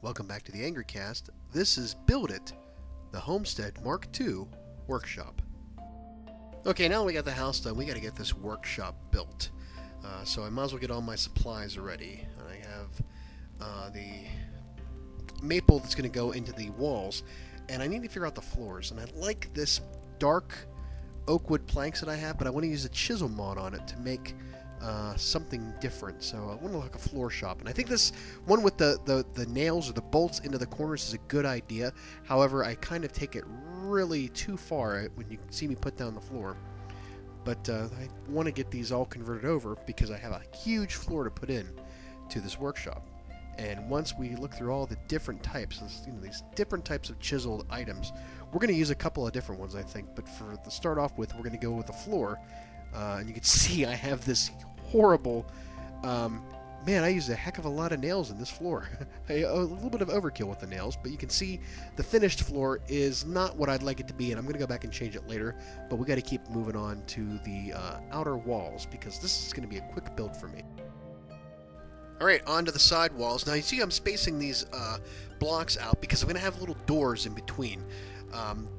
Welcome back to the Angry Cast. This is Build It, the Homestead Mark II workshop. Okay, now we got the house done, we got to get this workshop built. So I might as well get all my supplies ready. I have the maple that's going to go into the walls, and I need to figure out the floors. And I like this dark oak wood planks that I have, but I want to use a Chisel Mod on it to make something different. So I want to look like a floor shop, and I think this one with the nails or the bolts into the corners is a good idea. However, I kind of take it really too far when you see me put down the floor. But I want to get these all converted over because I have a huge floor to put in to this workshop. And once we look through all the different types, these different types of chiseled items, we're going to use a couple of different ones, I think. But to start off with, we're going to go with the floor. And you can see I have this horrible, man, I used a heck of a lot of nails in this floor. A little bit of overkill with the nails, but you can see the finished floor is not what I'd like it to be, and I'm going to go back and change it later, but we got to keep moving on to the outer walls, because this is going to be a quick build for me. Alright, on to the side walls. Now you see I'm spacing these blocks out because I'm going to have little doors in between.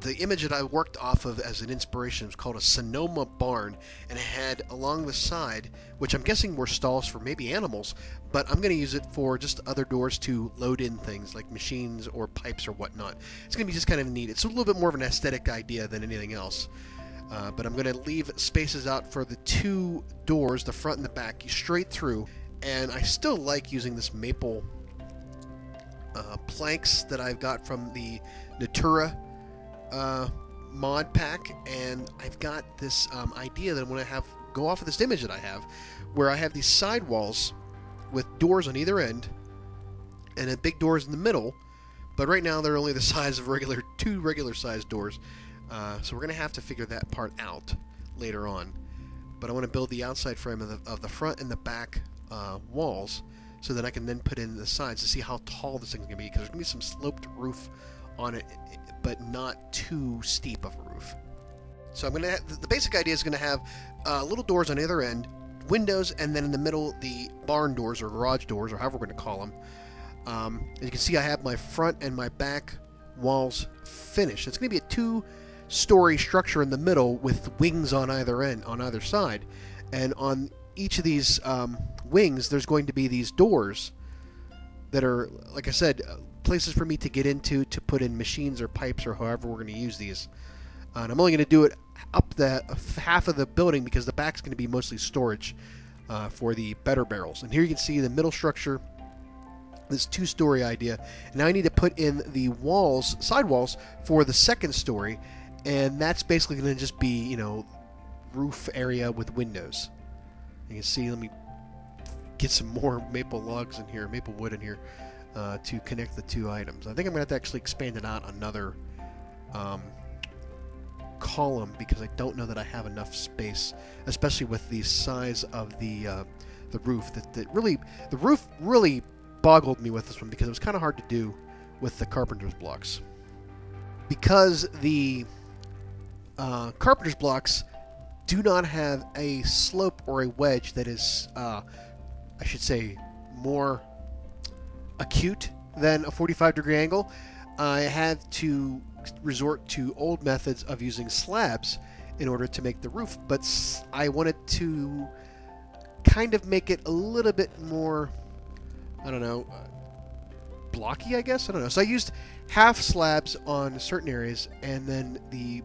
The image that I worked off of as an inspiration was called a Sonoma barn, and it had along the side, which I'm guessing were stalls for maybe animals, but I'm going to use it for just other doors to load in things like machines or pipes or whatnot. It's going to be just kind of neat. It's a little bit more of an aesthetic idea than anything else. But I'm going to leave spaces out for the two doors, the front and the back, straight through, and I still like using this maple planks that I've got from the Natura mod pack, and I've got this idea that I'm going to go off of this image that I have, where I have these side walls with doors on either end and then big doors in the middle, but right now they're only the size of two regular sized doors, so we're going to have to figure that part out later on. But I want to build the outside frame of the front and the back walls so that I can then put in the sides to see how tall this thing's going to be, because there's going to be some sloped roof on it, but not too steep of a roof. So I'm going to have, the basic idea is going to have little doors on either end, windows, and then in the middle the barn doors or garage doors, or however we're going to call them. As you can see, I have my front and my back walls finished. It's going to be a two-story structure in the middle with wings on either end, on either side, and on each of these wings there's going to be these doors that are, like I said, places for me to get into to put in machines or pipes or however we're going to use these. And I'm only going to do it up the half of the building because the back's going to be mostly storage for the better barrels. And here you can see the middle structure, this two-story idea. And now I need to put in the walls, side walls, for the second story, and that's basically going to just be, roof area with windows. You can see, let me get some more maple logs in here, maple wood in here, to connect the two items. I think I'm going to have to actually expand it out another column because I don't know that I have enough space, especially with the size of the roof. The roof really boggled me with this one because it was kind of hard to do with the Carpenter's blocks. Because the Carpenter's blocks do not have a slope or a wedge that is, I should say, more acute than a 45-degree angle, I had to resort to old methods of using slabs in order to make the roof, but I wanted to kind of make it a little bit more, I don't know, blocky, I guess? I don't know. So I used half slabs on certain areas, and then the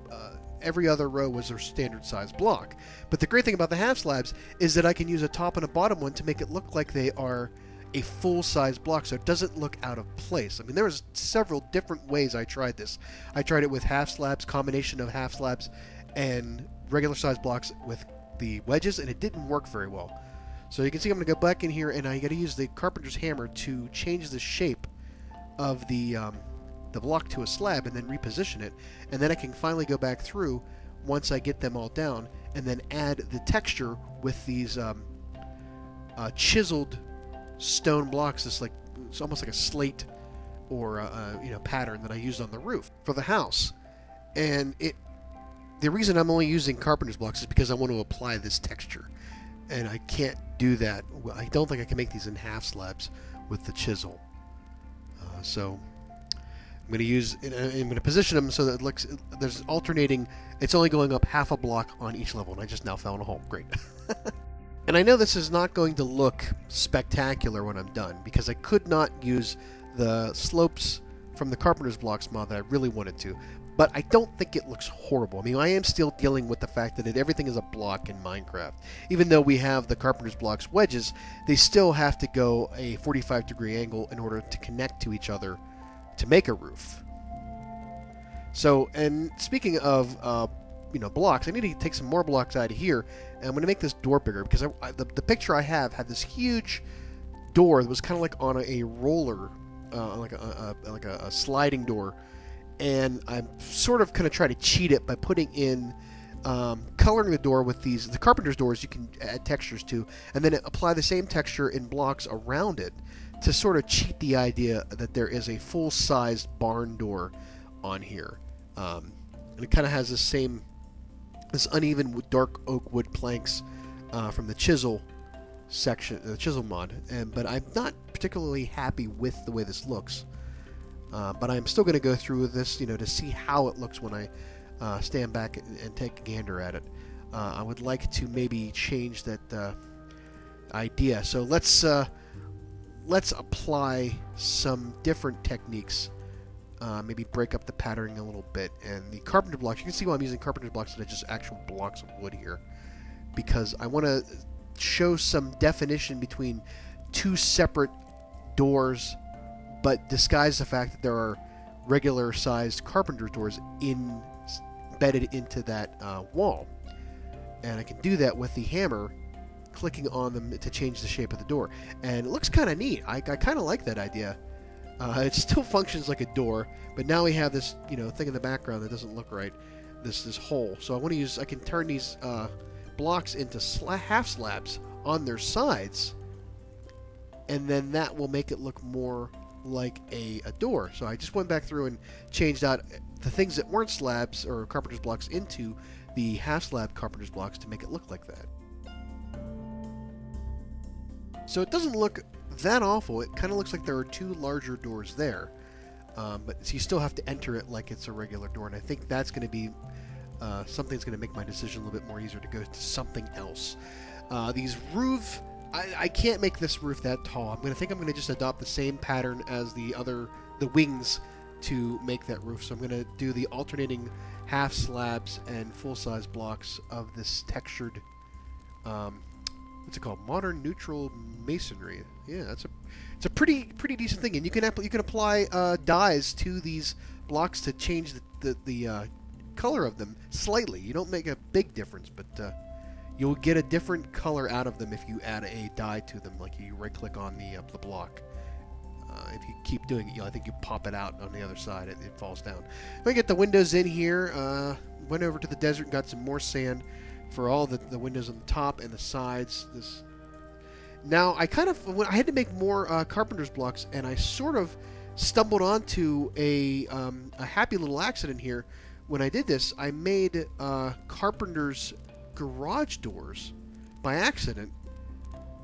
every other row was a standard size block. But the great thing about the half slabs is that I can use a top and a bottom one to make it look like they are a full-size block, so it doesn't look out of place. I mean, there was several different ways I tried this. I tried it with half slabs, combination of half slabs and regular size blocks with the wedges, and it didn't work very well. So you can see I'm going to go back in here, and I got to use the Carpenter's hammer to change the shape of the block to a slab and then reposition it, and then I can finally go back through once I get them all down and then add the texture with these chiseled stone blocks. It's almost like a slate or pattern that I used on the roof for the house. And the reason I'm only using Carpenter's blocks is because I want to apply this texture, and I can't do that. I don't think I can make these in half slabs with the chisel. So I'm going to position them so that it looks, there's alternating, it's only going up half a block on each level, and I just now fell in a hole. Great. And I know this is not going to look spectacular when I'm done, because I could not use the slopes from the Carpenter's Blocks mod that I really wanted to, but I don't think it looks horrible. I mean, I am still dealing with the fact that everything is a block in Minecraft. Even though we have the Carpenter's Blocks wedges, they still have to go a 45-degree angle in order to connect to each other to make a roof. So, and speaking of blocks, I need to take some more blocks out of here, and I'm going to make this door bigger, because the picture I have had this huge door that was kind of like on a roller, like a sliding door, and I'm sort of try to cheat it by putting in coloring the door with the Carpenter's doors you can add textures to, and then apply the same texture in blocks around it to sort of cheat the idea that there is a full-sized barn door on here. And it kind of has this uneven dark oak wood planks from the Chisel section, the Chisel mod. But I'm not particularly happy with the way this looks. But I'm still going to go through this, to see how it looks when I stand back and take a gander at it. I would like to maybe change that idea. So let's apply some different techniques. Maybe break up the patterning a little bit. And the Carpenter blocks, you can see why I'm using Carpenter blocks instead of just actual blocks of wood here, because I want to show some definition between two separate doors, but disguise the fact that there are regular sized Carpenter doors embedded into that wall. And I can do that with the hammer, clicking on them to change the shape of the door. And it looks kind of neat. I kind of like that idea. It still functions like a door, but now we have this, thing in the background that doesn't look right. This hole. So I can turn these blocks into half slabs on their sides, and then that will make it look more like a door. So I just went back through and changed out the things that weren't slabs or Carpenter's blocks into the half slab Carpenter's blocks to make it look like that. So it doesn't look that awful. It kind of looks like there are two larger doors there, but you still have to enter it like it's a regular door, and I think that's going to be something that's going to make my decision a little bit more easier to go to something else. These roof, I can't make this roof that tall. I'm going to just adopt the same pattern as the wings to make that roof. So I'm going to do the alternating half slabs and full-size blocks of this textured, what's it called? Modern neutral masonry. Yeah, it's a pretty decent thing, and you can apply dyes to these blocks to change the color of them slightly. You don't make a big difference, but you'll get a different color out of them if you add a dye to them. Like you right-click on the block. If you keep doing it, I think you pop it out on the other side. It falls down. We get the windows in here. Went over to the desert and got some more sand for all the windows on the top and the sides. Now I had to make more Carpenter's blocks, and I sort of stumbled onto a happy little accident here. When I did this, I made Carpenter's garage doors by accident,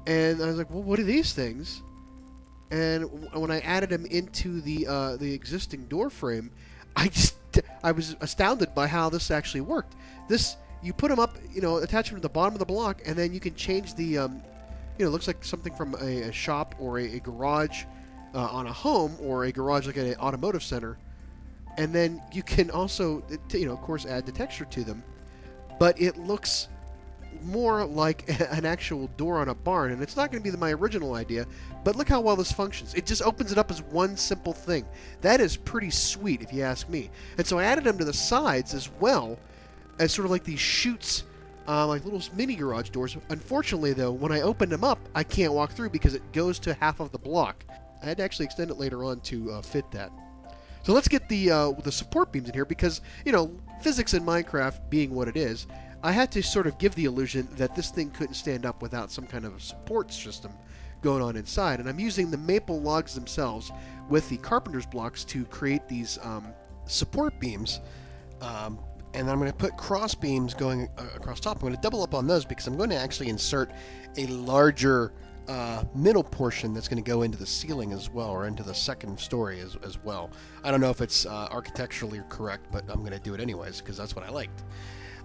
and I was like, well, what are these things? And when I added them into the existing door frame, I was astounded by how this actually worked. You put them up, attach them to the bottom of the block, and then you can change the, it looks like something from a shop or a garage on a home, or a garage like at an automotive center. And then you can also, of course, add the texture to them. But it looks more like an actual door on a barn, and it's not going to be my original idea, but look how well this functions. It just opens it up as one simple thing. That is pretty sweet, if you ask me. And so I added them to the sides as well, as sort of like these chutes, like little mini garage doors. Unfortunately, though, when I opened them up, I can't walk through because it goes to half of the block. I had to actually extend it later on to fit that. So let's get the support beams in here, because, physics in Minecraft being what it is, I had to sort of give the illusion that this thing couldn't stand up without some kind of support system going on inside. And I'm using the maple logs themselves with the Carpenter's blocks to create these support beams. And I'm going to put cross beams going across top. I'm going to double up on those because I'm going to actually insert a larger middle portion that's going to go into the ceiling as well, or into the second story as well. I don't know if it's architecturally correct, but I'm going to do it anyways because that's what I liked.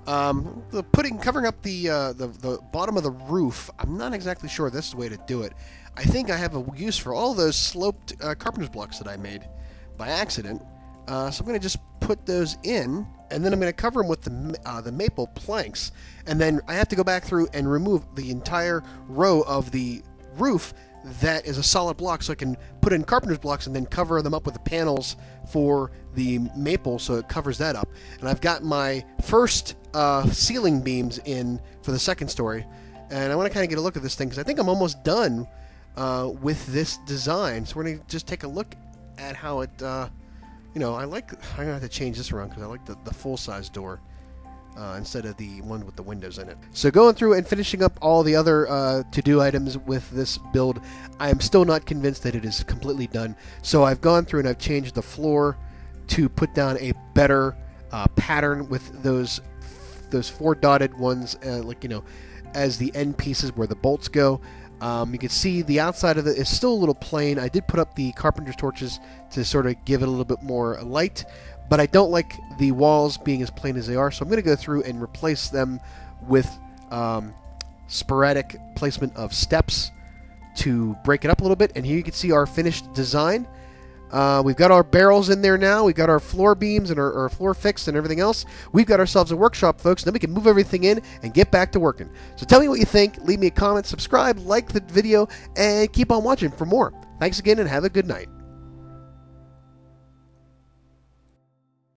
Covering up the bottom of the roof, I'm not exactly sure this is the way to do it. I think I have a use for all those sloped carpenter's blocks that I made by accident. So I'm going to just put those in, and then I'm going to cover them with the maple planks. And then I have to go back through and remove the entire row of the roof that is a solid block, so I can put in carpenter's blocks and then cover them up with the panels for the maple, so it covers that up. And I've got my first ceiling beams in for the second story, and I want to kind of get a look at this thing because I think I'm almost done with this design. So we're going to just take a look at how it, I'm going to have to change this around because I like the full-size door instead of the one with the windows in it. So going through and finishing up all the other to-do items with this build, I am still not convinced that it is completely done. So I've gone through and I've changed the floor to put down a better pattern with those 4 dotted ones, as the end pieces where the bolts go. You can see the outside of it is still a little plain. I did put up the carpenter's torches to sort of give it a little bit more light, but I don't like the walls being as plain as they are, so I'm going to go through and replace them with sporadic placement of steps to break it up a little bit. And here you can see our finished design. We've got our barrels in there now. We've got our floor beams and our floor fixed and everything else. We've got ourselves a workshop, folks. Then we can move everything in and get back to working. So tell me what you think. Leave me a comment, subscribe, like the video, and keep on watching for more. Thanks again, and have a good night.